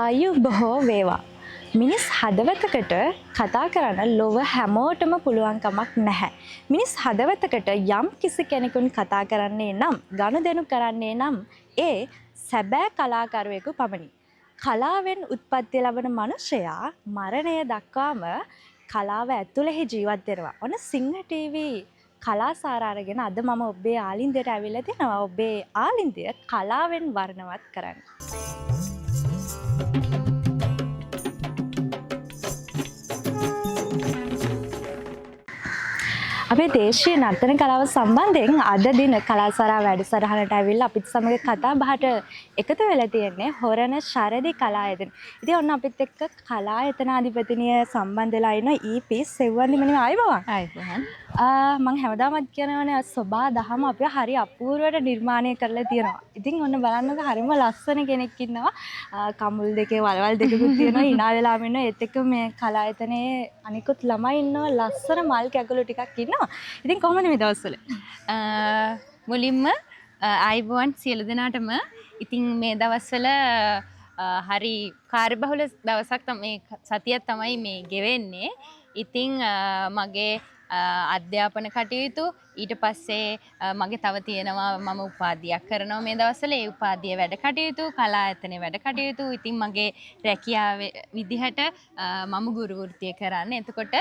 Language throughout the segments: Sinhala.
ආයු බොහෝ වේවා. මිනිස් හදවතකට කතා කරන්න ලොව හැමෝටම පුළුවන් කමක් නැහැ. මිනිස් හදවතකට යම් කිසි කෙනෙකුන් කතා කරන්නේ නම්, ගනුදෙනු කරන්නේ නම් ඒ සැබෑ කලාකරුවෙකු පමණි. කලාවෙන් උත්පත්ති ලබන මනුෂ්‍යයා මරණය දක්වාම කලාව ඇතුළෙහි ජීවත් වෙනවා. ඔන්න සිංහ ටීවී කලාසාර අරගෙන අද මම ඔබේ ආලින්දයට ඇවිල්ලා තිනවා. ඔබේ ආලින්දය කලාවෙන් වර්ණවත් කරන්න. අපේ දේශීය නර්තන කලාව සම්බන්ධයෙන් අද දින කලාසාරා වැඩසටහනට ඇවිල්ලා අපිත් සමග කතා බහට එකතු වෙලා තියෙන්නේ හොරණ ශරදි කලායතන. ඉතින් ඔන්න අපිත් එක්ක කලායතනාධිපතිනිය සම්බන්ධ වෙලා ඉන්න ඊපී සෙව්වන්දි මනේ ආයිබෝවන්. ආයිබෝවන්. මම හැමදාමත් කියනවනේ සබා දහම අපි හරි අපූර්වවට නිර්මාණය කරලා තියෙනවා. ඉතින් ඔන්න බලන්නක හරිම ලස්සන කෙනෙක් ඉන්නවා. කමුල් දෙකේ වලවල් දෙකකුත් තියෙනවා. hina වෙලාම ඉන්නවා. ඒත් එක්ක මේ කලායතනයේ අනිකුත් ළමයි ඉන්නවා. ලස්සන මල් කැකුළු ටිකක් ඉන්නවා. ඉතින් කොහොමද මේ දවස්වල? මුලින්ම ආයිබෝවන් සියලු දෙනාටම. ඉතින් මේ දවස්වල හරි කාර්යබහුල දවසක් තමයි සතියක් තමයි මේ ගෙවෙන්නේ. ඉතින් මගේ අධ්‍යාපන කටයුතු ඊට පස්සේ මගේ තව තියෙනවා මම උපාධියක් කරනවා මේ දවස්වල. ඒ උපාධිය වැඩ කටයුතු, කලායතනයේ වැඩ කටයුතු. ඉතින් මගේ රැකියාවේ විදිහට මම ගුරු වෘත්තිය කරන්නේ. එතකොට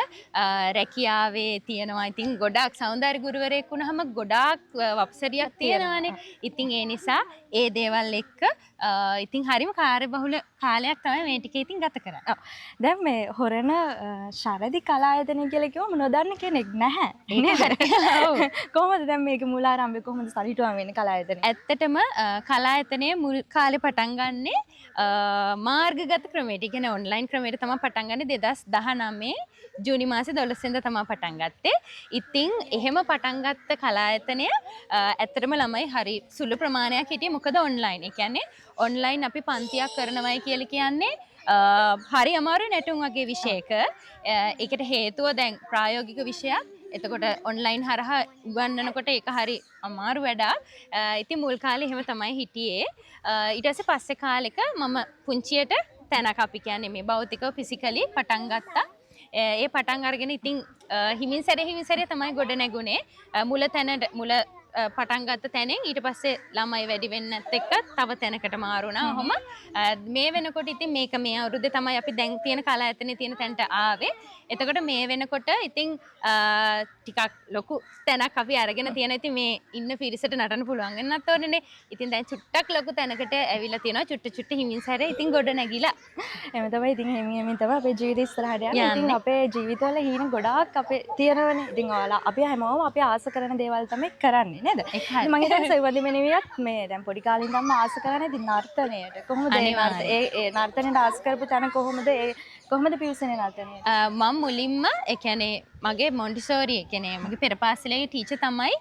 රැකියාවේ තියෙනවා ඉතින් ගොඩාක් සෞන්දර්ය ගුරුවරයෙක් වුණාම ගොඩාක් වප්සරියක් තියෙනවානේ. ඉතින් ඒ නිසා ඒ දේවල් එක්ක ඉතින් හරිම කාර්යබහුල කාලයක් තමයි මේ ටිකේ ඉතින් ගත කරන්නේ. දැන් මේ හොරණ ශරදි කලායතනය කියලා කිව්වම නොදන්න කෙනෙක් නැහැ. නේද? කොහොමද දැන් මේක මූලාරම්භය කොහොමද සරිටුවම් වෙන්නේ කලායතනය? ඇත්තටම කලායතනයේ මුල් කාලේ පටන් ගන්නේ මාර්ගගත ක්‍රමයට. ඒ කියන්නේ ඔන්ලයින් ක්‍රමයට තමයි පටන් ගන්නේ 2019 ජූනි මාසේ 12 වෙනිදා තමයි පටන් ගත්තේ. ඉතින් එහෙම පටන් ගත්ත කලායතනය ඇත්තටම ළමයි හරි සුළු ප්‍රමාණයක් හිටියේ. මොකද ඔන්ලයින්. ඒ කියන්නේ ඔන්ලයින් අපි පන්තියක් කරනවයි කියලා කියන්නේ හරි අමාරු නැටුම් වගේ විෂයක. ඒකට හේතුව දැන් ප්‍රායෝගික විෂයක්. එතකොට ඔන්ලයින් හරහා උගන්වනකොට ඒක හරි අමාරු වැඩක්. ඉතින් මුල් කාලේ එහෙම තමයි හිටියේ. ඊට පස්සේ කාලෙක මම පුංචියට තැනක් අපි කියන්නේ මේ භෞතිකව ෆිසිකලි පටන් ගත්තා. ඒ පටන් අරගෙන ඉතින් හිමින් සැරේ තමයි ගොඩ නැගුණේ. මුල පටන් ගත්ත තැනෙන් ඊට පස්සේ ළමයි වැඩි වෙන්නත් එක්ක තව තැනකට මාරු වුණා. ඔහොම මේ වෙනකොට ඉතින් මේක මේ අවුරුද්දේ තමයි අපි දැන් තියෙන කලායතනයේ තියෙන තැනට ආවේ. එතකොට මේ වෙනකොට ඉතින් ටිකක් ලොකු තැනක් අපි අරගෙන තියෙන. ඉතින් මේ ඉන්න පිරිසට නටන්න පුළුවන් වෙනත් ඕනේනේ. ඉතින් දැන් චුට්ටක් ලොකු තැනකට ඇවිල්ලා තියෙනවා. චුට්ට හිමින් සැරේ ඉතින් ගොඩ නැගිලා. එහෙම තමයි ඉතින් හිමින් තමයි අපේ ජීවිතය ඉස්සරහට යන්නේ. ඉතින් අපේ ජීවිතවල හීන ගොඩාක් අපේ තියෙනවනේ. ඉතින් ඔයාලා අපි හැමෝම අපි ආස කරන දේවල් තමයි කරන්නේ නේද? මම හිතන්නේ සෙව්වන්දි මෙනෙවියත් මේ දැන් පොඩි කාලේ ඉඳන්ම ආස කරන්නේ ඉතින් නර්තනයට. කොහොමද ඒ නර්තනයට ආස කරපු තැන කොහොමද පිවිසෙන්නේ නර්තනයට? මම මුලින්ම ඒ කියන්නේ මගේ මොන්ටිසෝරි ඒ කියන්නේ මගේ පෙර පාසලේ ටීචර් තමයි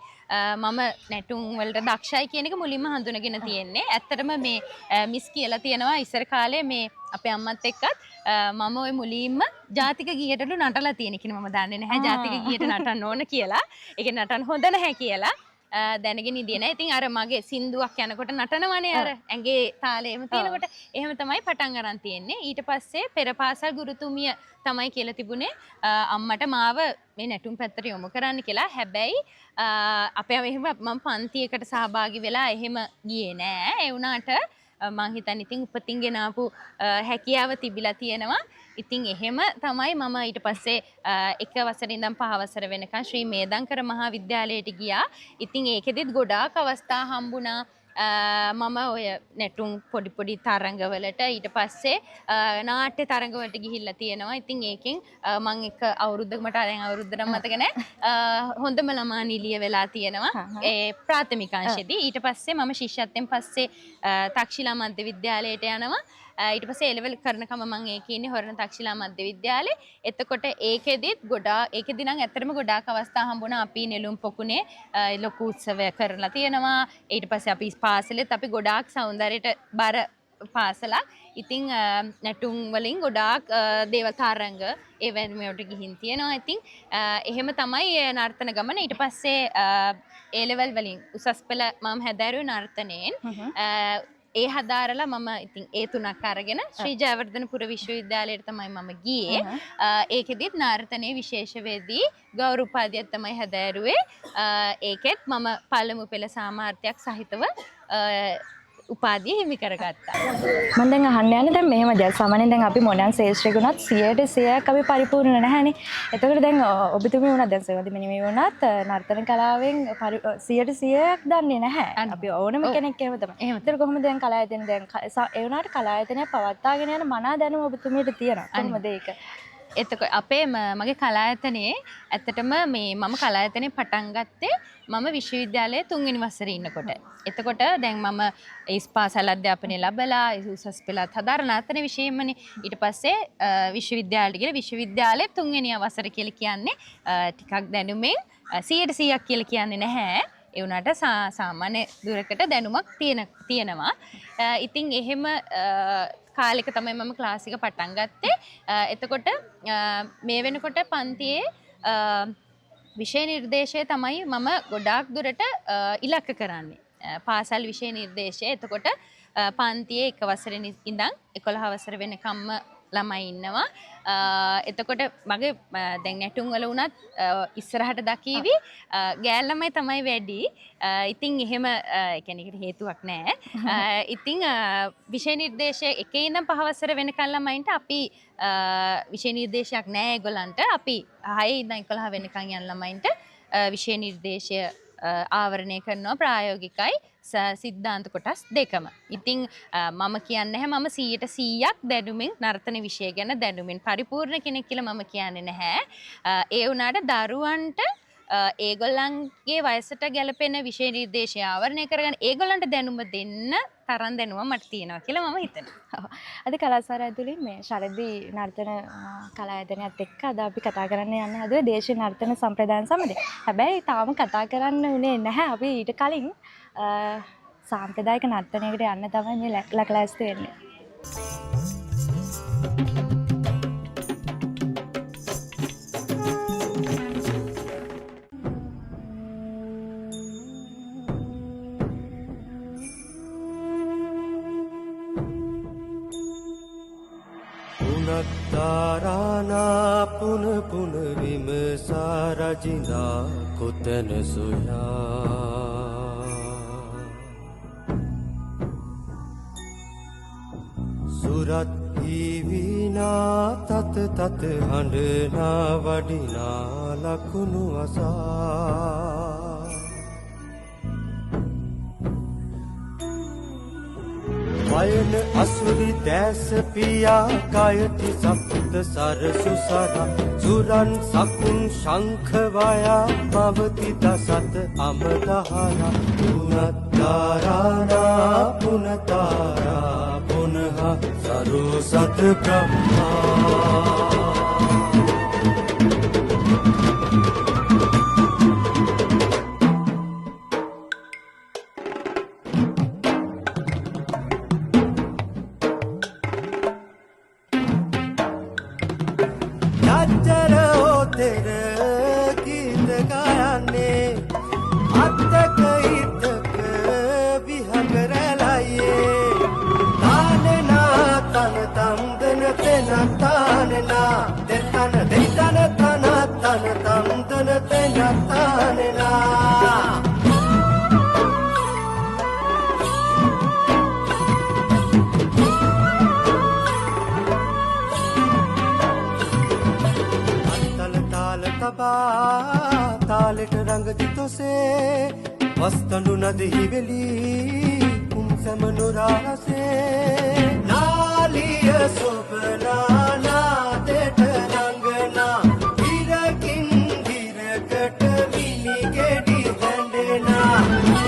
මම නැටුම් වලට දක්ෂයි කියන එක මුලින්ම හඳුනගෙන තියෙන්නේ. ඇත්තටම මේ මිස් කියලා තියෙනවා ඉස්සර කාලේ මේ අපේ අම්මත් එක්කත් මම ওই මුලින්ම ජාතික ගීයටලු නටලා තියෙන කියන මම දන්නේ නැහැ ජාතික ගීයට නටන්න ඕන කියලා. ඒක නටන්න හොඳ නැහැ කියලා. දැනගෙන ඉඳියේ නැහැ. ඉතින් අර මගේ සින්දුවක් යනකොට නටනවනේ අර ඇඟේ තාලෙම තියෙනකොට එහෙම තමයි පටන් අරන් තියෙන්නේ. ඊට පස්සේ පෙර පාසල් ගුරුතුමිය තමයි කියලා තිබුණේ අම්මට මාව මේ නැටුම් පැත්තට යොමු කරන්න කියලා. හැබැයි අපේ එහෙම මම පන්තියකට සහභාගී වෙලා එහෙම ගියේ නෑ. ඒ වුණාට මං හිතන්නේ ඉතින් උපතින් ගෙනාපු හැකියාව තිබිලා තියෙනවා. ඉතින් එහෙම තමයි මම ඊට පස්සේ එක වසරේ ඉඳන් පහ වසර වෙනකන් ශ්‍රී මේධංකර මහා විද්‍යාලයට ගියා. ඉතින් ඒකෙදිත් ගොඩාක් අවස්ථා හම්බුණා. මම ඔය නැටුම් පොඩි තරඟවලට ඊට පස්සේ නාට්‍ය තරඟවලට ගිහිල්ලා තියෙනවා. ඉතින් ඒකෙන් මම එක අවුරුද්දක මට අරන් අවුරුද්දට මතක නැහැ. හොඳම ළමා නිලිය වෙලා තියෙනවා. ඒ ප්‍රාථමික අංශෙදී. ඊට පස්සේ මම ශිෂ්‍යත්වයෙන් පස්සේ තක්ෂිලා මධ්‍ය විද්‍යාලයට යනවා. ඊට පස්සේ A level කරනකම මම ඒකේ ඉන්නේ හොරණ තක්ෂිලා මධ්‍ය විද්‍යාලේ. එතකොට ඒකෙදිත් ඒකෙදි නම් ඇත්තටම ගොඩාක් අවස්ථා හම්බුණා. අපි නෙළුම් පොකුණේ ලොකු උත්සවයක් කරලා තියෙනවා. ඊට පස්සේ අපි පාසලෙත් අපි ගොඩාක් සෞන්දර්යයට බර පාසලක්. ඉතින් නැටුම් වලින් ගොඩාක් දේවල් තරංග ඒ වෙනුවට ගිහින් තියෙනවා. ඉතින් එහෙම තමයි නර්තන ගමන. ඊට පස්සේ A level වලින් උසස් පෙළ මම හැදෑරුවේ නර්තනයෙන්. ඒ හදාරලා මම ඉතින් ඒ තුනක් අරගෙන ශ්‍රී ජයවර්ධනපුර විශ්වවිද්‍යාලයට තමයි මම ගියේ. ඒකෙදිත් නර්තනයේ විශේෂවේදී ගෞරව උපාධියක් තමයි හැදෑරුවේ. ඒකෙත් මම පළමු පෙළ සාමාර්ථයක් සහිතව උපාධිය හිමි කරගත්තා. මම දැන් අහන්න යන්නේ දැන් මෙහෙම දෙයක්. සාමාන්‍යයෙන් දැන් අපි මොනවාන් ශේෂ්ත්‍රයකුණත් 100%ක් අපි පරිපූර්ණ නැහැනේ. එතකොට දැන් ඔබතුමිය වුණත් දැන් සේවදි මිනිමේ වුණත් නර්තන කලාවෙන් 100%ක් දන්නේ නැහැ. අපි ඕනම කෙනෙක් එහෙම තමයි. ඒතර කොහොමද දැන් කලායතන දැන් ඒ වුණාට කලායතනය පවත්වාගෙන යන මනා දැනුම ඔබතුමියට තියෙනවා. කොහොමද ඒක? එතකොට අපේ මගේ කලායතනයේ ඇත්තටම මේ මම කලායතනයේ පටන් ගත්තේ මම විශ්වවිද්‍යාලයේ 3 වෙනි වසරේ ඉන්නකොට. එතකොට දැන් මම ඉස්පාසල් අධ්‍යාපනය ලැබලා උසස් පෙළත් හදාරන නර්තන විෂයෙන්මනේ. ඊට පස්සේ විශ්වවිද්‍යාලයට ගිහලා විශ්වවිද්‍යාලයේ 3 වෙනි වසර කියලා කියන්නේ ටිකක් දැනුමෙන් 100% කියලා කියන්නේ නැහැ. ඒ වුණාට සාමාන්‍ය දුරකට දැනුමක් තියෙනවා. ඉතින් එහෙම කාලෙක තමයි මම ක්ලාස් එක පටන් ගත්තේ. එතකොට මේ වෙනකොට පන්තියේ විෂය නිර්දේශය තමයි මම ගොඩාක් දුරට ඉලක්ක කරන්නේ. පාසල් විෂය නිර්දේශය. එතකොට පන්තියේ 1 වසරේ ඉඳන් 11 වසර වෙනකම්ම ළමයි ඉන්නවා. එතකොට මගේ දැන් නැටුම් වල වුණත් ඉස්සරහට දකීවි ගෑල් ළමයි තමයි වැඩි. ඉතින් එහෙම ඒ කියන්නේ ඒකට හේතුවක් නැහැ. ඉතින් විෂය නිර්දේශය 1 ඉඳන් 5 වසර වෙනකන් ළමයින්ට අපි විෂය නිර්දේශයක් නැහැ ඒගොල්ලන්ට. අපි 6 ඉඳන් 11 වෙනකන් යන ළමයින්ට විෂය නිර්දේශය ආවරණය කරනවා ප්‍රායෝගිකයි සිද්ධාන්ත කොටස් දෙකම. ඉතින් මම කියන්නේ නැහැ මම 100% දැනුමින් නර්තන විෂය ගැන දැනුමින් පරිපූර්ණ කෙනෙක් කියලා මම කියන්නේ නැහැ. ඒ වුණාට දරුවන්ට ඒගොල්ලන්ගේ වයසට ගැලපෙන විෂය නිර්දේශය ආවරණය කරගෙන ඒගොල්ලන්ට දැනුම දෙන්න තරම් දැනුම මට තියෙනවා කියලා මම හිතනවා. අද කලාසාරය ඇතුළේ මේ ශරදී නර්තන කලායතනයත් එක්ක අද අපි කතා කරන්න යන්නේ හදුවේ දේශීය නර්තන සම්ප්‍රදායන් සමග. හැබැයි තාම කතා කරන්න උනේ නැහැ. අපි ඊට කලින් සාම්ප්‍රදායික නර්තනයකට යන්න තමයි මේ ලැක්ලාස්ති වෙන්නේ. තාරානා පුන පුන විමසා රජිනා කොතන සොයා සුරත් හිවිනා තත තත හඬනා වඩිනා ලකුණු අසා වයන අසුරි දැස පියා කයටි සප්ත සරසු සරා සුරන් සකුන් ශංඛ වයා පවති දසත අමදහරා පුනත්තාරානා පුනතාරා පුනහ සරෝසත බ්‍රහ්මා තාලෙට රංග දිතොසේ වස්තඳු නදෙහි වෙලී කුම්සම නුරාසේ නාලිය සොබනා නාදෙට රංගනා ඉරකින් දිරකට මිනි ගෙඩි හැඬෙනා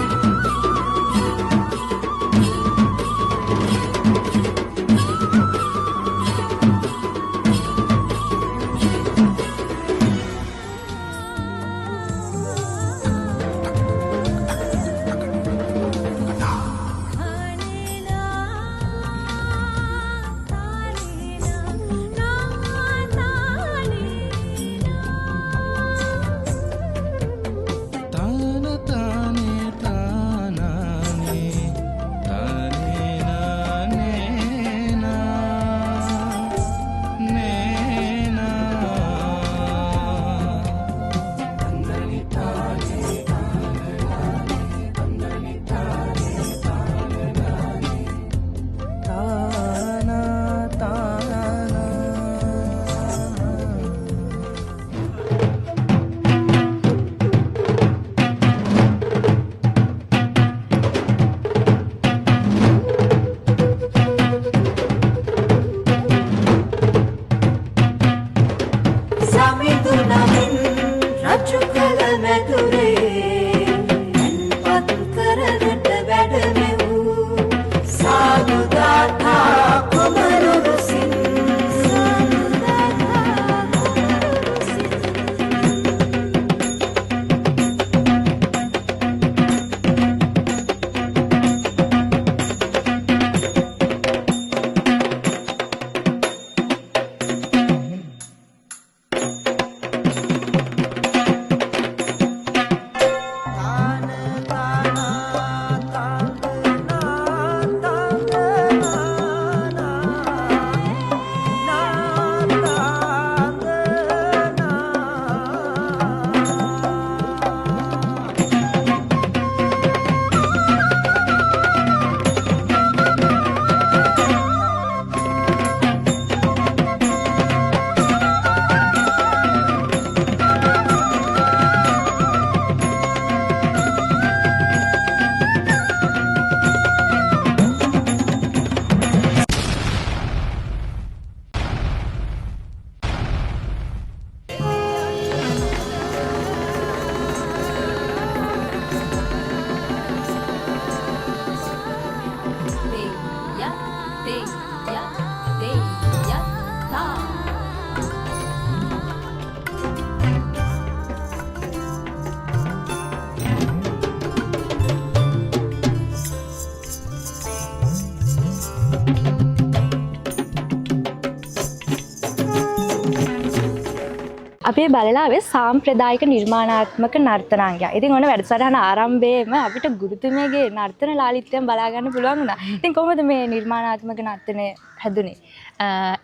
අපි බලලාවේ සාම්ප්‍රදායික නිර්මාණාත්මක නර්තනාංගයක්. ඉතින් ඔන්න වැඩසටහන ආරම්භයේම අපිට ගුරුතුමියගේ නර්තන ලාලිත්‍යයෙන් බලා ගන්න පුළුවන් වුණා. ඉතින් කොහොමද මේ නිර්මාණාත්මක නර්තනය හැදුනේ?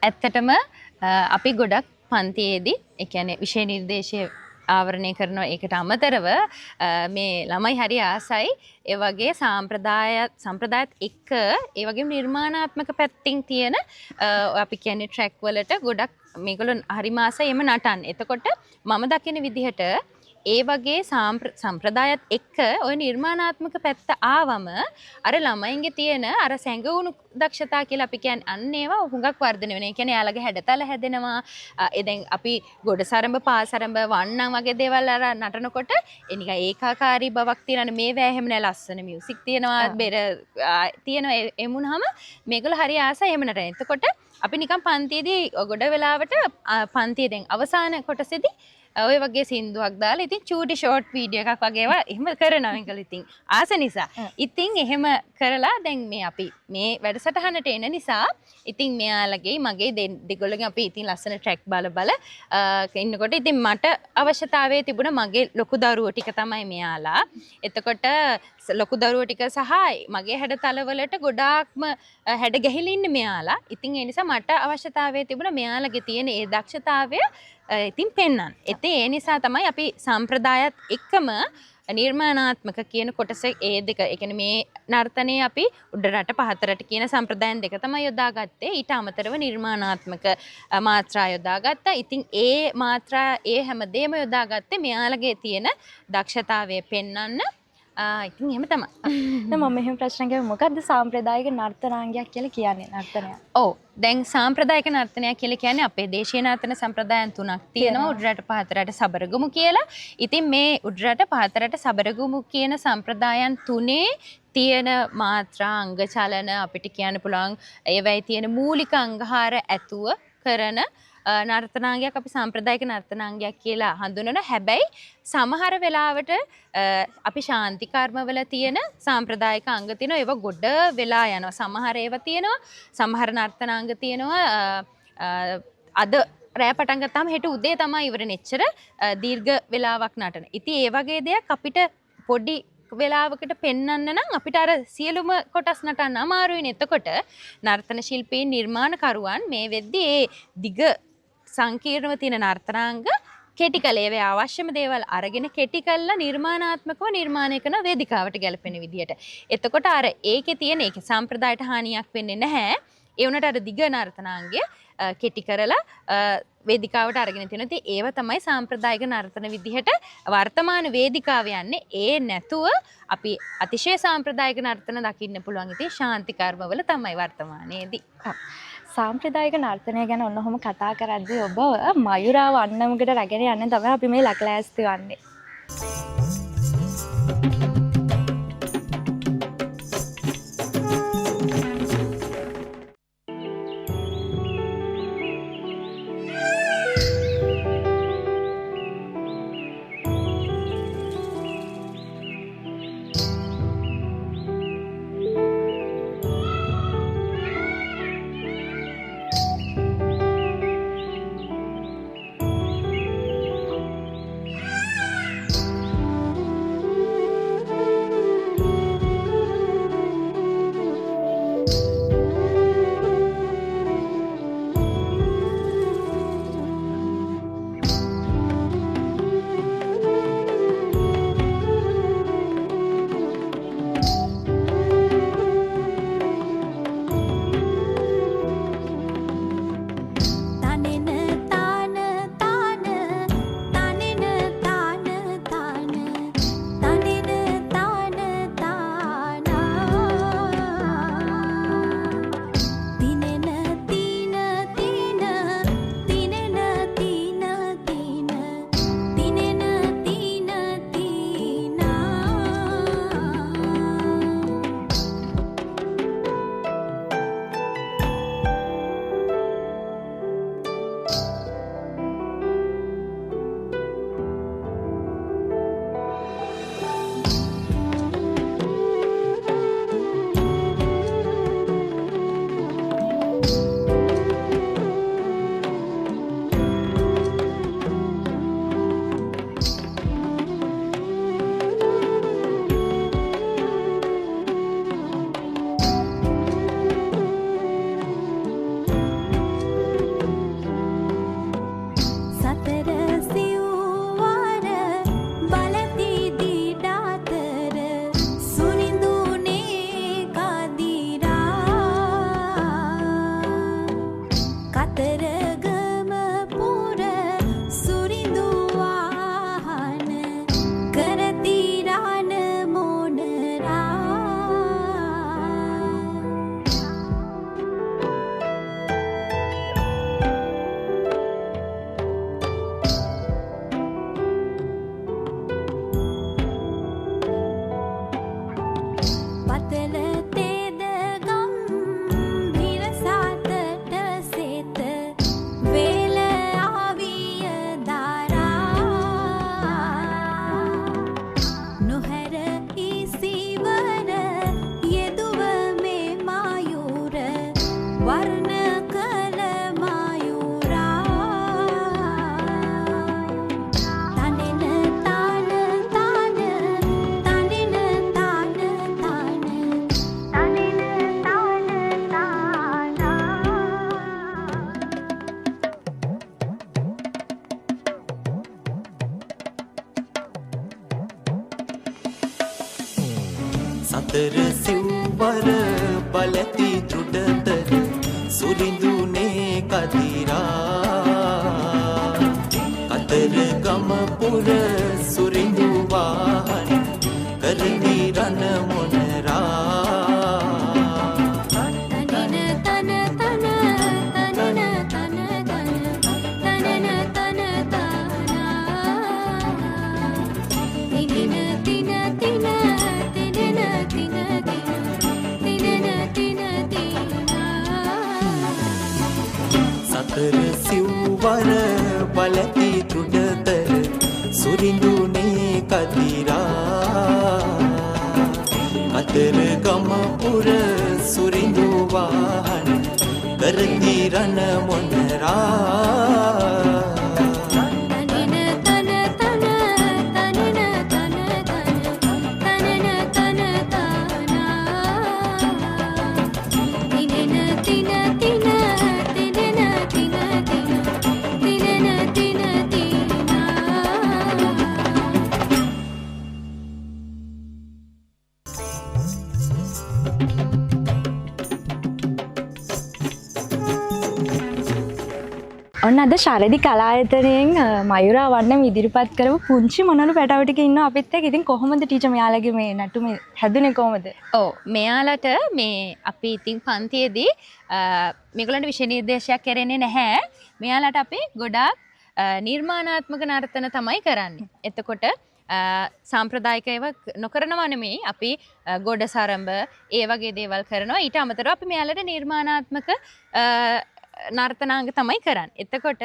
ඇත්තටම අපි ගොඩක් පන්තියේදී ඒ කියන්නේ විෂය නිර්දේශය ආවරණය කරනවා. ඒකට අමතරව මේ ළමයි හරි ආසයි ඒ වගේ සම්ප්‍රදායත් එක්ක ඒ වගේම නිර්මාණාත්මක පැත්තෙන් තියෙන අපි කියන්නේ ට්‍රැක් වලට ගොඩක් මේගොල්ලෝ හරිම ආසයි එම නටන්න. එතකොට මම දකින විදිහට ඒ වගේ සම්ප්‍රදායත් එක්ක ওই නිර්මාණාත්මක පැත්ත ආවම අර ළමයින්ගේ තියෙන අර සැඟවුණු දක්ෂතා කියලා අපි කියන්නේ අන්න ඒවා හුඟක් වර්ධනය වෙනවා. ඒ කියන්නේ යාළගේ හැඩතල හැදෙනවා. දැන් අපි ගොඩසරඹ පාසරඹ වන්නම් වගේ දේවල් අර නටනකොට එනික ඒකාකාරී බවක් තියෙනනේ. මේවා එහෙම නෑ, ලස්සන මියුසික් තියෙනවා, බෙර තියෙනවා. එමුණාම මේගොල්ලෝ හරි ආසයි එහෙම නටන. එතකොට අපි නිකන් පන්තියේදී ගොඩ වෙලාවට පන්තියේ දැන් අවසාන කොටසේදී ඔය වගේ සින්දුවක් දාලා ඉතින් චූටි ෂෝට් වීඩියෝ එකක් වගේ ඒවා එහෙම කරනවා මේකල ඉතින් ආස නිසා. ඉතින් එහෙම කරලා දැන් මේ අපි මේ වැඩසටහනට එන නිසා ඉතින් මෙයාලගේ මගේ දෙගොල්ලෝගේ අපි ඉතින් ලස්සන ට්‍රැක් බල ඉන්නකොට ඉතින් මට අවශ්‍යතාවය තිබුණා මගේ ලොකු දරුවෝ ටික තමයි මෙයාලා. එතකොට ලොකු දරුවෝ ටික සහ මගේ හැඩතල වලට ගොඩාක්ම හැඩ ගැහිලා ඉන්නේ මෙයාලා. ඉතින් ඒ නිසා මට අවශ්‍යතාවය තිබුණා මෙයාලගේ තියෙන ඒ දක්ෂතාවය ඉතින් පෙන්වන්න. ඒ නිසා තමයි අපි සම්ප්‍රදායත් එක්කම නිර්මාණාත්මක කියන කොටස ඒ දෙක. ඒ කියන්නේ මේ නර්තනයේ අපි උඩරට පහතරට කියන සම්ප්‍රදායන් දෙක තමයි යොදාගත්තේ. ඊට අමතරව නිර්මාණාත්මක මාත්‍රා යොදාගත්තා. ඉතින් ඒ මාත්‍රා ඒ හැමදේම යොදාගත්තේ මෙයාලගේ තියෙන දක්ෂතාවය පෙන්වන්න. ඉතින් එහෙම තමයි. දැන් මම මෙහෙම ප්‍රශ්න ගියා මොකද්ද සාම්ප්‍රදායික නර්තනාංගයක් කියලා කියන්නේ නර්තනය? ඔව්. දැන් සාම්ප්‍රදායික නර්තනයක් කියලා කියන්නේ අපේ දේශීය නර්තන සම්ප්‍රදායන් තුනක් තියෙනවා. උඩරට පහතරට සබරගමු කියලා. ඉතින් මේ උඩරට පහතරට සබරගමු කියන සම්ප්‍රදායන් තුනේ තියෙන මාත්‍රා අංග චලන අපිට කියන්න පුළුවන් ඒවයි තියෙන මූලික අංගහාර ඇතුව කරන නර්තනාංගයක් අපි සාම්ප්‍රදායික නර්තනාංගයක් කියලා හඳුනනවා. හැබැයි සමහර වෙලාවට අපි ශාන්ති කර්මවල තියෙන සාම්ප්‍රදායික අංග තියෙනවා. ඒවා ගොඩ වෙලා යනවා. සමහර ඒවා තියෙනවා. සමහර නර්තනාංග තියෙනවා. අද රෑ පටන් ගත්තාම හෙට උදේ තමයි ඉවරනේ. එච්චර දීර්ඝ වෙලාවක් නටන. ඉතින් ඒ වගේ දෙයක් අපිට පොඩි වෙලාවකට පෙන්වන්න නම් අපිට අර සියලුම කොටස් නටන්න අමාරුයිනේ. එතකොට නර්තන ශිල්පීන් නිර්මාණකරුවන් මේ වෙද්දී ඒ දිග සංකීර්ණව තියෙන නර්තනාංග කෙටි කළේ ඒවේ අවශ්‍යම දේවල් අරගෙන කෙටි කළා නිර්මාණාත්මකව නිර්මාණය කරන වේදිකාවට ගැලපෙන විදිහට. එතකොට අර ඒකේ තියෙන ඒක සම්ප්‍රදායට හානියක් වෙන්නේ නැහැ. ඒ වුණාට අර දිග නර්තනාංගය කෙටි කරලා වේදිකාවට අරගෙන තියෙනවා. ඉතින් ඒව තමයි සාම්ප්‍රදායික නර්තන විදිහට වර්තමාන වේදිකාව යන්නේ. ඒ නැතුව අපි අතිශය සාම්ප්‍රදායික නර්තන දකින්න පුළුවන්. ඉතින් ශාන්ති කර්මවල තමයි වර්තමානයේදී. සාම්ප්‍රදායික නර්තනය ගැන ඔන්න ඔහොම කතා කරද්දී ඔබ මයුරාව අන්නමකට රැගෙන යන්න තමයි අපි මේ ලක්ලෑස්ති වන්නේ. කතරගම පුර සුරිඳු වාහන කරති රාන මොනරා පතල තේද ගම්භීර සාතට සෙත වේල ආවිය දරා නොහැර ඉසිවර යෙදුව මේ මයුර වර්ණ කළ මයුරා තනෙන තාන තාන තනෙන තාන තාන තනෙන තාන තානා සතර සිව්වර බලති දෘඩතර සුරිඳුනේ කදිරා කතර ගම පුර සුරිඳු වාහන කරති රණ මොනරා තනෙන තන තන තනෙන තන තන තනෙන තන තානා තිනෙන තින තින තිනෙන තින තින තිනෙන තින තිනා සතර සිව්වර බලති දෘඩතර සුරිඳුනේ කදිරා කතර ගම පුර සුරිඳු වාහන කරති රණ මොනරා තනෙන තන තන තනෙන තන තන තනෙන තන තානා තිනෙන තින තින තිනෙන තින තින තිනෙන තින තිනා ඔන්න අද ශරදි කලායතනයෙන් මයුරා වන්නම් ඉදිරිපත් කරපු පුංචි මොනලු පැටව ටික ඉන්නවා අපිත් එක්ක. ඉතින් කොහොමද ටීචර් මෙයාලගේ මේ නැටුම හැදුනේ කොහොමද? ඔව් මෙයාලට මේ අපි ඉතින් පන්තියේදී මේගොල්ලන්ට විෂය නිර්දේශයක් කරන්නේ නැහැ. මෙයාලට අපි ගොඩාක් නිර්මාණාත්මක නර්තන තමයි කරන්නේ. එතකොට සාම්ප්‍රදායික ඒවා නොකරනවා නෙමෙයි අපි ගොඩ සරඹ ඒ වගේ දේවල් කරනවා. ඊට අමතරව අපි මෙයාලට නිර්මාණාත්මක නර්තනාංග තමයි කරන්නේ. එතකොට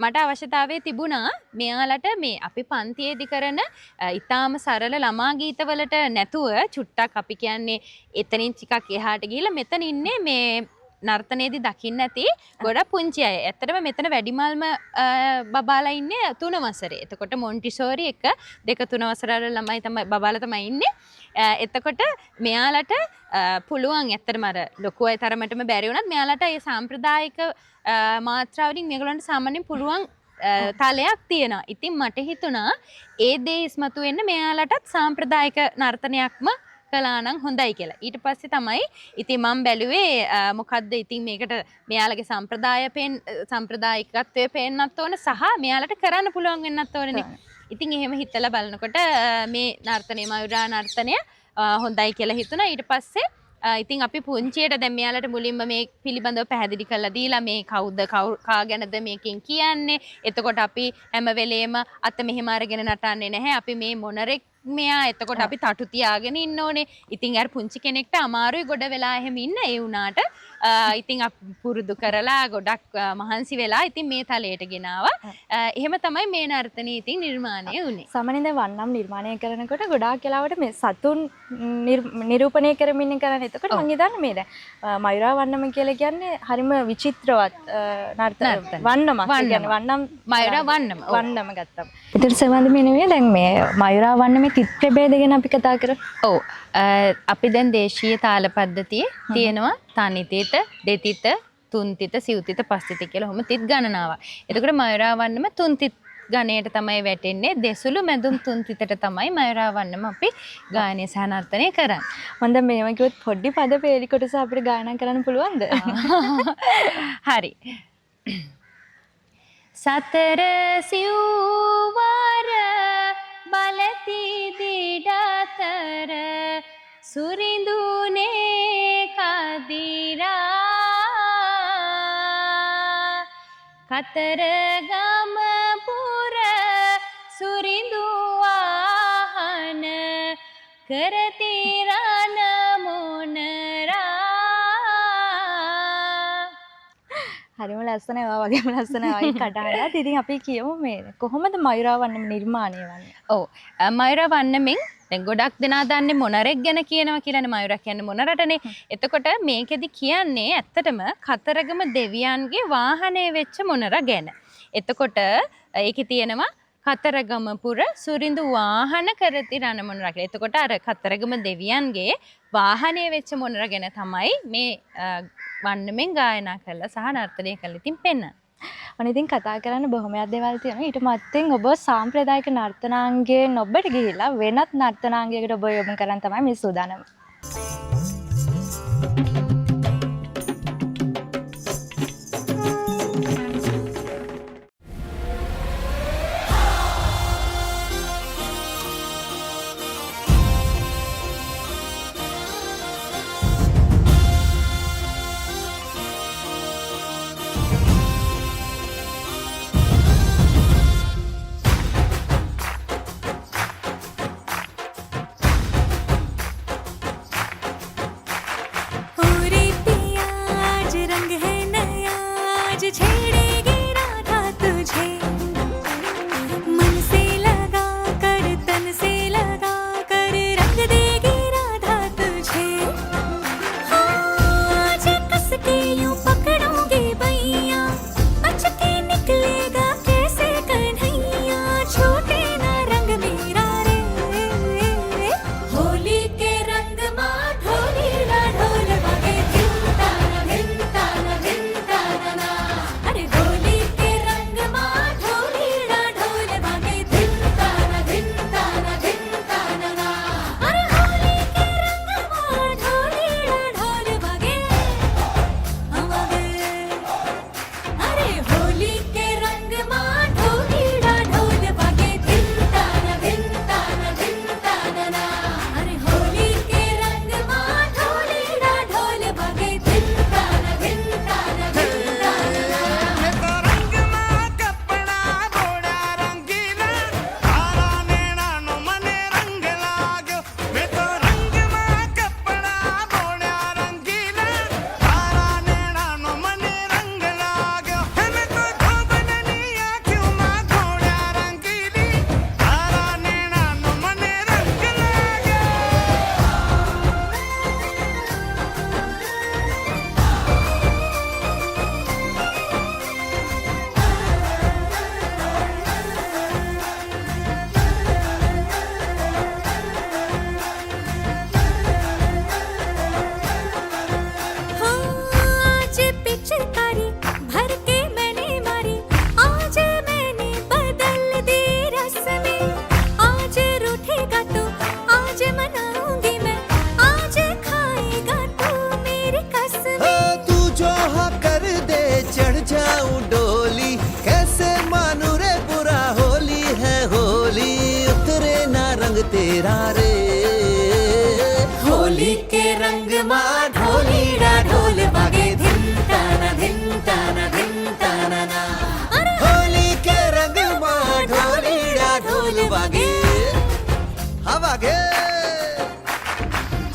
මට අවශ්‍යතාවය තිබුණා මෙයාලට මේ අපි පන්තියේදී කරන ඊටාම සරල ළමා ගීතවලට නැතුව චුට්ටක් අපි කියන්නේ එතනින් ටිකක් එහාට ගිහිල්ලා මෙතන ඉන්නේ මේ නර්තනයේදී දකින්න ඇති ගොඩක් පුංචි අය. ඇත්තටම මෙතන වැඩිමල්ම බබාලා ඉන්නේ 3 වසරේ. එතකොට මොන්ටිසෝරි 1 2 3 වසර වල ළමයි තමයි බබාලා තමයි ඉන්නේ. එතකොට මෙයාලට පුළුවන් ඇත්තටම අර ලොකු අය තරමටම බැරි වුණත් මෙයාලට මේ සාම්ප්‍රදායික මාත්‍රාවලින් මේගොල්ලන්ට සාමාන්‍යයෙන් පුළුවන් තලයක් තියෙනවා. ඉතින් මට හිතුණා ඒ දේ ඉස්මතු වෙන්න මෙයාලටත් සාම්ප්‍රදායික නර්තනයක්ම කළා නම් හොඳයි කියලා. ඊට පස්සේ තමයි ඉතින් මම බැලුවේ මොකද්ද ඉතින් මේකට මෙයාලගේ සම්ප්‍රදායිකත්වය පේන්නත් ඕන සහ මෙයාලට කරන්න පුළුවන් වෙන්නත් ඕනනේ. ඉතින් එහෙම හිතලා බලනකොට මේ නර්තනය මයුරා නර්තනය හොඳයි කියලා හිතුණා. ඊට පස්සේ ඉතින් අපි පුංචියට දැන් මෙයාලට මුලින්ම මේ පිළිබඳව පැහැදිලි කරලා දීලා මේ කවුද කා ගැනද මේකෙන් කියන්නේ. එතකොට අපි හැම වෙලේම අත මෙහෙම අරගෙන නටන්නේ නැහැ. අපි මේ මොනරෙක් මෙයා එතකොට අපි තටු තියාගෙන ඉන්න ඕනේ. ඉතින් අර පුංචි කෙනෙක්ට අමාරුයි ගොඩ වෙලා එහෙම ඉන්න. ඒ වුණාට ඉතින් පුරුදු කරලා ගොඩක් මහන්සි වෙලා ඉතින් මේ තලයට ගෙනාවා. එහෙම තමයි මේ නර්තනය ඉතින් නිර්මාණය වුණේ. සාමාන්‍යයෙන් වන්නම් නිර්මාණය කරනකොට ගොඩාක් වෙලාවට මේ සතුන් නිරූපණය කරමින් කරන්නේ. එතකොට මම හිතන්නේ මේ දැන් මයුරා වන්නම කියලා කියන්නේ හරිම විචිත්‍රවත් නර්තන වන්නමක්. ඒ කියන්නේ වන්නම් මයුරා වන්නම. වන්නම ගත්තා. ඉතින් සමන්ද මේ නෙවෙයි දැන් මේ මයුරා වන්නමේ තිත් ප්‍රභේද ගැන අපි කතා කරමු. ඔව්. අපි දැන් දේශීය තාල පද්ධතියේ තියෙනවා තනි තිත, දෙතිත, තුන් තිත, සිව් තිත, පස් තිත කියලා ඔහොම තිත් ගණනාවක්. එතකොට මයුරා වන්නම තුන් තිත් ගණයට තමයි වැටෙන්නේ. දෙසුළු මැදුම් තුන් තිතට තමයි මයුරා වන්නම අපි ගායනය සහ නර්තනය කරන්නේ. මම දැන් මේව කිව්වොත් පොඩි පද පේලි කොටස අපිට ගායනා කරන්න පුළුවන්ද? හරි. සතර සිව්වර බලති දිඩතර සුරිඳුනේ කදිරා කතරගම පුර සුරිඳු වාහන කරති රණ මොනරා. හරිම ලස්සනයි. ඔයා වගේම ලස්සනයි. වගේ කටහඬක්. ඉතින් අපි කියමු මේ කොහොමද මයුරා වන්නම නිර්මාණය වන්නේ? ඔව් මයුරා වන්නමින් දැන් ගොඩක් දෙනා දන්නේ මොනරෙක් ගැන කියනවා කියලානේ. මයුරා කියන්නේ මොනරටනේ. එතකොට මේකෙදි කියන්නේ ඇත්තටම කතරගම දෙවියන්ගේ වාහනේ වෙච්ච මොනරා ගැන. එතකොට ඒකේ තියෙනවා කතරගම පුර සුරිඳු වාහන කරති රණ මොනරා කියලා. එතකොට අර කතරගම දෙවියන්ගේ වාහනේ වෙච්ච මොනරා ගැන තමයි මේ වන්නමින් ගායනා කරලා සහ නර්තනය කරලා ඉතින් පෙන්නන. අනේ ඉතින් කතා කරන්න බොහොමයක් දේවල් තියෙනවා. ඊට මත්තෙන් ඔබ සාම්ප්‍රදායික නර්තනාංගයෙන් ඔබට ගිහිලා වෙනත් නර්තනාංගයකට ඔබ යොමු කරන් තමයි මේ සූදානම. तेरा रे होली के रंग माँ ढोलीड़ा ढोल बागे धिन ताना ना होली के रंग माँ ढोलीड़ा ढोल बागे हाँ बागे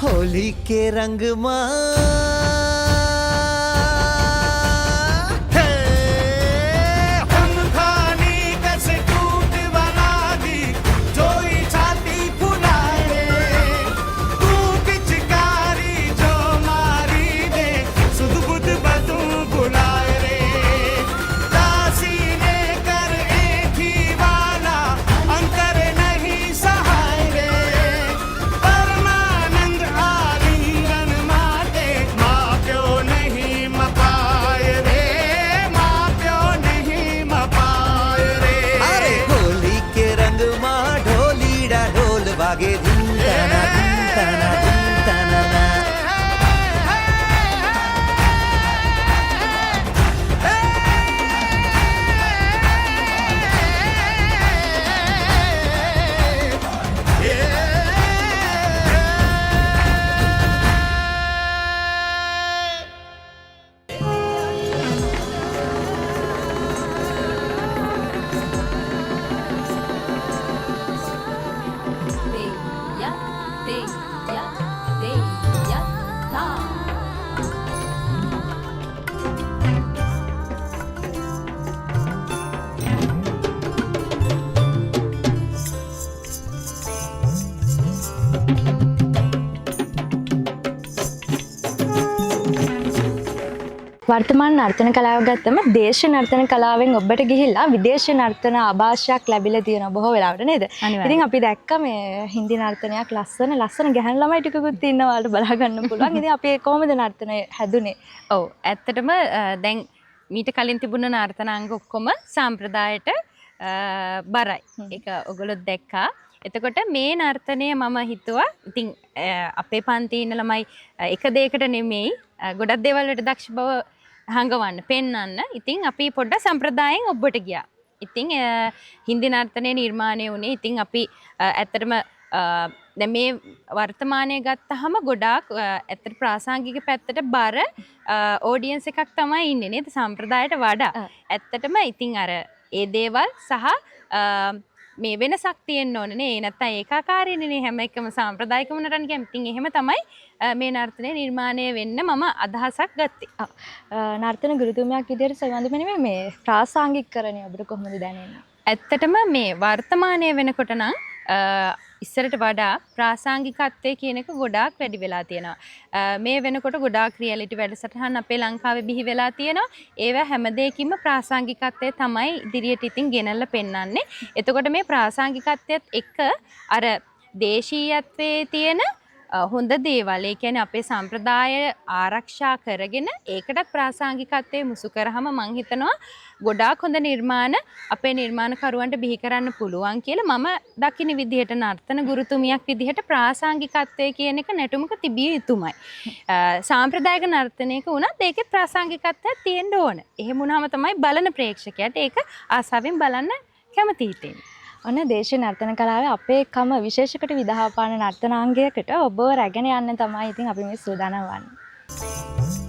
होली के रंग माँ වර්තමාන නර්තන කලාව ගත්තම දේශ නර්තන කලාවෙන් ඔබට ගිහිල්ලා විදේශ නර්තන ආభాෂයක් ලැබිලා තියෙනවා බොහෝ වෙලාවට නේද? අනිවාර්යයෙන්. ඉතින් අපි දැක්ක මේ හින්දි නර්තනයක් ලස්සන ගැහැණු ළමයි ටිකකුත් ඉන්නවා වලට බලා ගන්න පුළුවන්. ඉතින් අපි කොහොමද නර්තනය හැදුනේ? ඔව් ඇත්තටම දැන් මීට කලින් තිබුණ නර්තනාංග ඔක්කොම සම්ප්‍රදායට බරයි. ඒක ඔයගොල්ලෝ දැක්කා. එතකොට මේ නර්තනය මම හිතුවා ඉතින් අපේ පන්තියේ ඉන්න ළමයි එක දෙයකට නෙමෙයි ගොඩක් දේවල් වලට දක්ෂ බව හංගවන්න පෙන්වන්න. ඉතින් අපි පොඩ්ඩක් සම්ප්‍රදායෙන් ඔබට ගියා. ඉතින් හින්දි නර්තනය නිර්මාණය වුණේ ඉතින් අපි ඇත්තටම දැන් මේ වර්තමානයේ ගත්තාම ගොඩාක් ඇත්තට ප්‍රාසංගික පැත්තට බර ඔඩියන්ස් එකක් තමයි ඉන්නේ නේද සම්ප්‍රදායට වඩා. ඇත්තටම ඉතින් අර ඒ දේවල් සහ මේ වෙනසක් තියෙන්න ඕනේ නේ. නැත්තම් ඒකාකාරීනේ හැම එකම සාම්ප්‍රදායිකම නටන කියන්නේ. ඉතින් එහෙම තමයි මේ නර්තනය නිර්මාණය වෙන්න මම අදහසක් ගත්තේ. නර්තන ගුරුතුමියක් විදිහට සවන්දමනේ මේ ප්‍රාසංගිකකරණය ඔබට කොහොමද දැනෙන්නේ? ඇත්තටම මේ වර්තමානයේ වෙනකොට නම් ඉස්සරට වඩා ප්‍රාසංගිකත්වයේ කියන එක ගොඩාක් වැඩි වෙලා තියෙනවා. මේ වෙනකොට ගොඩාක් රියැලිටි වැඩසටහන් අපේ ලංකාවේ බිහි වෙලා තියෙනවා. ඒවා හැම දෙයකින්ම ප්‍රාසංගිකත්වය තමයි ඉදිරියට ඉතින් ගෙනල්ලා පෙන්වන්නේ. එතකොට මේ ප්‍රාසංගිකත්වයත් එක්ක අර දේශීයත්වයේ තියෙන හොඳ දේවල් ඒ කියන්නේ අපේ සම්ප්‍රදාය ආරක්ෂා කරගෙන ඒකටත් ප්‍රාසංගිකත්වයේ මුසු කරාම මම හිතනවා ගොඩාක් හොඳ නිර්මාණ අපේ නිර්මාණකරුවන්ට බිහි කරන්න පුළුවන් කියලා මම දකින විදිහට නර්තන ගුරුතුමියක් විදිහට ප්‍රාසංගිකත්වයේ කියන එක නැටුමක තිබිය යුතුමයි. සාම්ප්‍රදායික නර්තනයක වුණත් ඒකේ ප්‍රාසංගිකත්වයක් තියෙන්න ඕන. එහෙම වුණාම තමයි බලන ප්‍රේක්ෂකයාට ඒක ආසාවෙන් බලන්න කැමති හිතෙන්නේ. ඔන්න දේශීය නර්තන කලාවේ අපේ කම විශේෂකට විදහාපාන නර්තනාංගයකට ඔබව රැගෙන යන්න තමයි ඉතින් අපි මේ සූදානම් වන්නේ.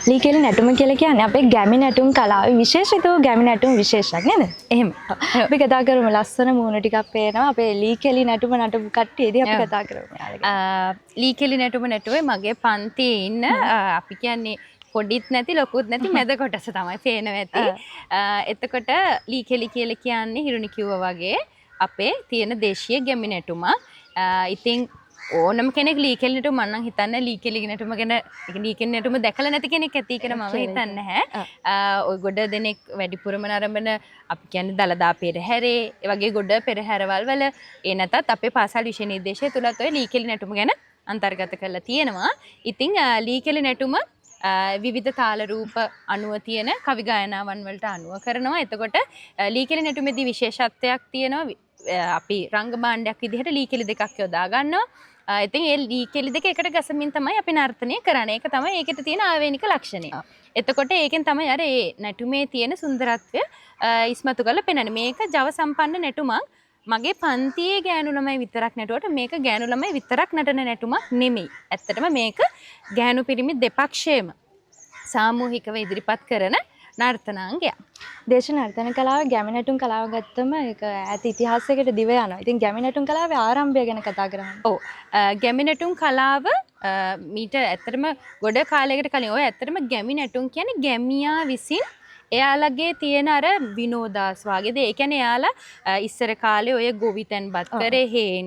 ලී කෙලි නැටුම කියලා කියන්නේ අපේ ගැමි නැටුම් කලාවේ විශේෂිත වූ ගැමි නැටුම් විශේෂයක් නේද? එහෙම. අපි කතා කරමු ලස්සන මූණ ටිකක් පේනවා. අපේ ලී කෙලි නැටුම නටපු කට්ටියදී අපි කතා කරමු. ලී කෙලි නැටුම නැටුවේ මගේ පන්තියේ ඉන්න අපි කියන්නේ පොඩිත් නැති ලොකුත් නැති මැද කොටස තමයි පේනවා ඇති. එතකොට ලී කෙලි කියලා කියන්නේ හිරුනි කිව්වා වගේ අපේ තියෙන දේශීය ගැමි නැටුමක්. ඉතින් ඕනම කෙනෙක් ලී කෙලි නැටුම මම නම් හිතන්නේ ලී කෙලි නැටුම ගැන ලී කෙලි නැටුම දැකලා නැති කෙනෙක් ඇති කියලා මම හිතන්නේ නැහැ. ඔය ගොඩ දෙනෙක් වැඩිපුරම නරඹන අපි කියන්නේ දලදා පෙරහැරේ ඒ වගේ ගොඩ පෙරහැරවල් වල ඒ නැතත් අපේ පාසල් විෂය නිර්දේශය තුලත් ඔය ලී කෙලි නැටුම ගැන අන්තර්ගත කරලා තියෙනවා. ඉතින් ලී කෙලි නැටුම විවිධ තාල රූප අනුව තියෙන කවි ගායනාවන් වලට අනුව කරනවා. එතකොට ලී කෙලි නැටුමේදී විශේෂත්වයක් තියෙනවා. අපි රංග භාණ්ඩයක් විදිහට ලී කෙලි දෙකක් යොදා ගන්නවා. ඉතින් ඒ ලී කෙලි දෙක එකට ගසමින් තමයි අපි නර්තනය කරන්නේ. ඒක තමයි ඒකට තියෙන ආවේනික ලක්ෂණය. එතකොට ඒකෙන් තමයි අර ඒ නැටුමේ තියෙන සුන්දරත්වය ඉස්මතු කරලා පෙන්වන්නේ. මේක ජව සම්පන්න නැටුමක්. මගේ පන්තියේ ගෑනු ළමයි විතරක් නැටුවට මේක ගෑනු ළමයි විතරක් නටන නැටුමක් නෙමෙයි. ඇත්තටම මේක ගෑනු පිරිමි දෙපක්ෂයේම සාමූහිකව ඉදිරිපත් කරන නර්තනාංගයක්. දේශ නර්තන කලාව ගැමි නැටුම් කලාව ගත්තම ඒක ඈත ඉතිහාසයකට දිව යනවා. ඉතින් ගැමි නැටුම් කලාවේ ආරම්භය ගැන කතා කරමු. ඔව්. ගැමි නැටුම් කලාව මීට ඇත්තටම ගොඩ කාලයකට කලින් ඔය ඇත්තටම ගැමි නැටුම් කියන්නේ ගැමියා විසින් එයාලගේ තියෙන අර විනෝදාස්වාගේ දේ. ඒ කියන්නේ එයාලා ඉස්සර කාලේ ඔය ගොවිතැන් බත් කරේ හේන්